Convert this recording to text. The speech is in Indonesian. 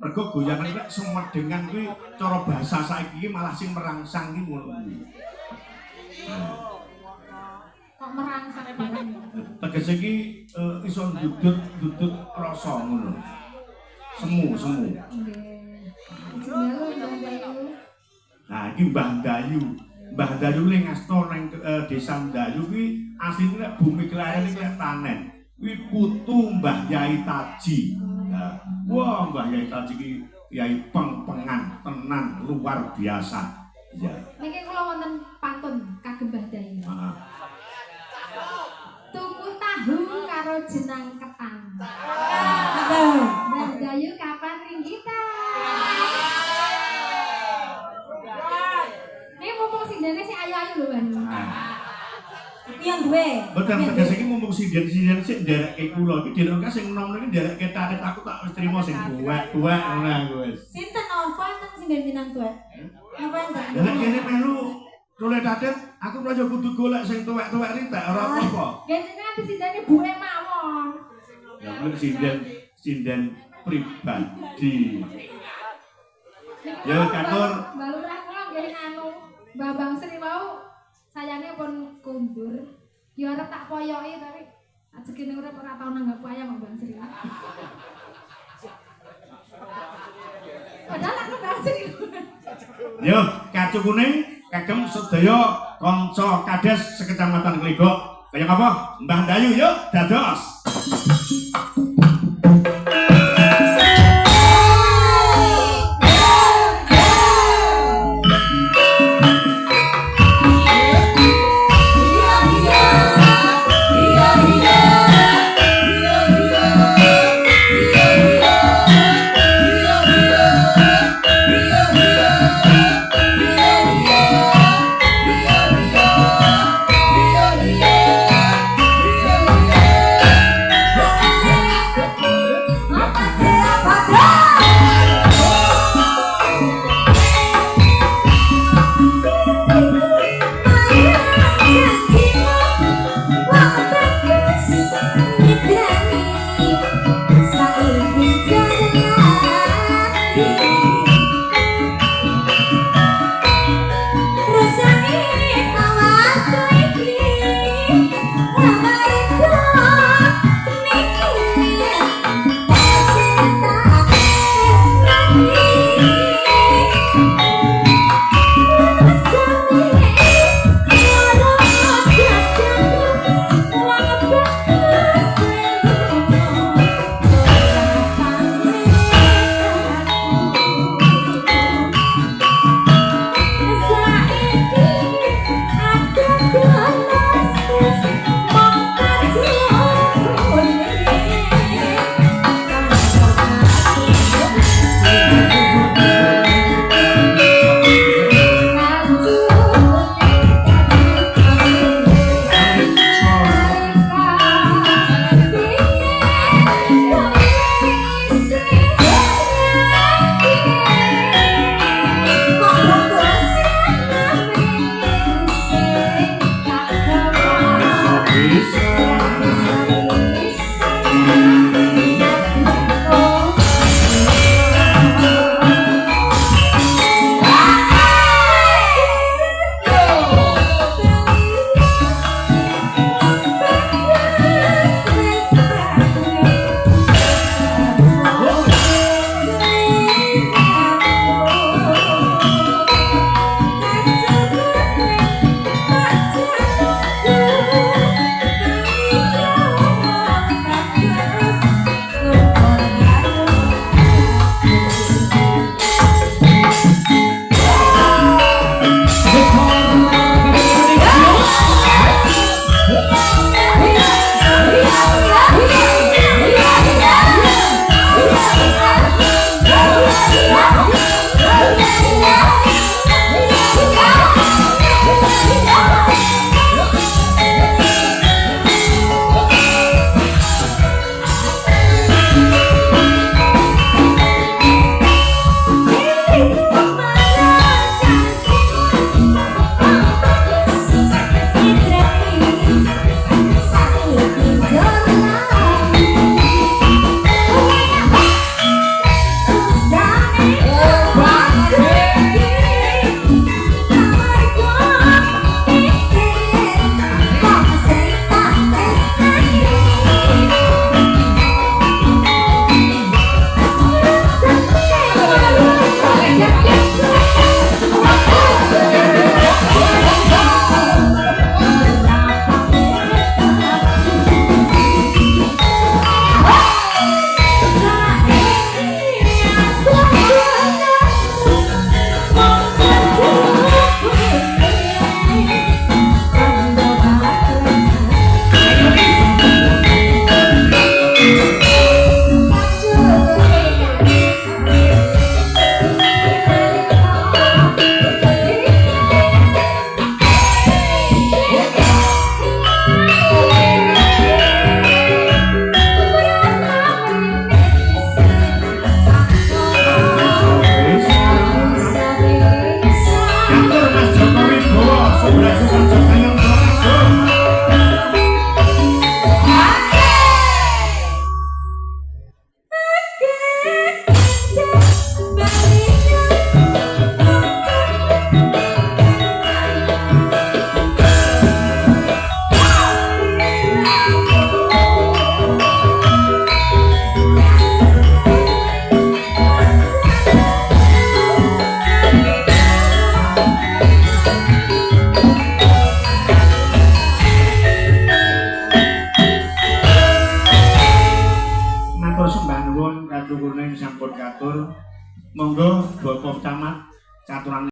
Mergo goyangan iki semedengan kuwi cara bahasa saiki malah sing merangsang iki ngono kuwi. Kok merangsang bareng. Tegese iki iso ndudut rasa ngono. Semu. Nggih. Jenenge Mbah Dayu. Nah, iki Mbah Dayu. Mbah Dayu ning asta ning Desa Dayu kuwi asline nek bumi kelahiran iki Tanen. Kuwi putu Mbah Yai Taji. Nah, wah Mbah Yai Taji iki yai peng-pengan tenan luar biasa. Ya. Niki kula wonten pantun kagem Mbah Dayu. Heeh. Tuku tahu karo jenang ketan. Mbah Dayu kapan ringgitan? Nek mumpung sindene sing ayu-ayu lho, Ban. Yang duwe. Mboten tegas iki mumpung sinden-sinden sik nderekke kula iki dhewe sing enom iki nderekke tarit aku tak wis trimo sing tuwek-tuwek ngono aku wis. Sinten napa enten sing jenengan tuwek? Napa enten? Lah kene melu tule tatit aku aja kudu golek sing tuwek-tuwek ritek ora apa-apa. Nggih jenengan disindene buke mawon. Ya kuwi sinden pribadi. Ya katur. Mbak Lurah kula nggih anu Mbah Bang Sri wau sayane pun kundur. Ya arep tak poyoki tapi ajekine urip ora tau nanggap wayang Mbah Bang Sri. Padahal aku Mbah Sri. Yo kacukune kagem sedaya kanca kades sekecamatan Klegok. Kaya apa? Mbah Dayu yo dados. Monggo Bapak Camat katuran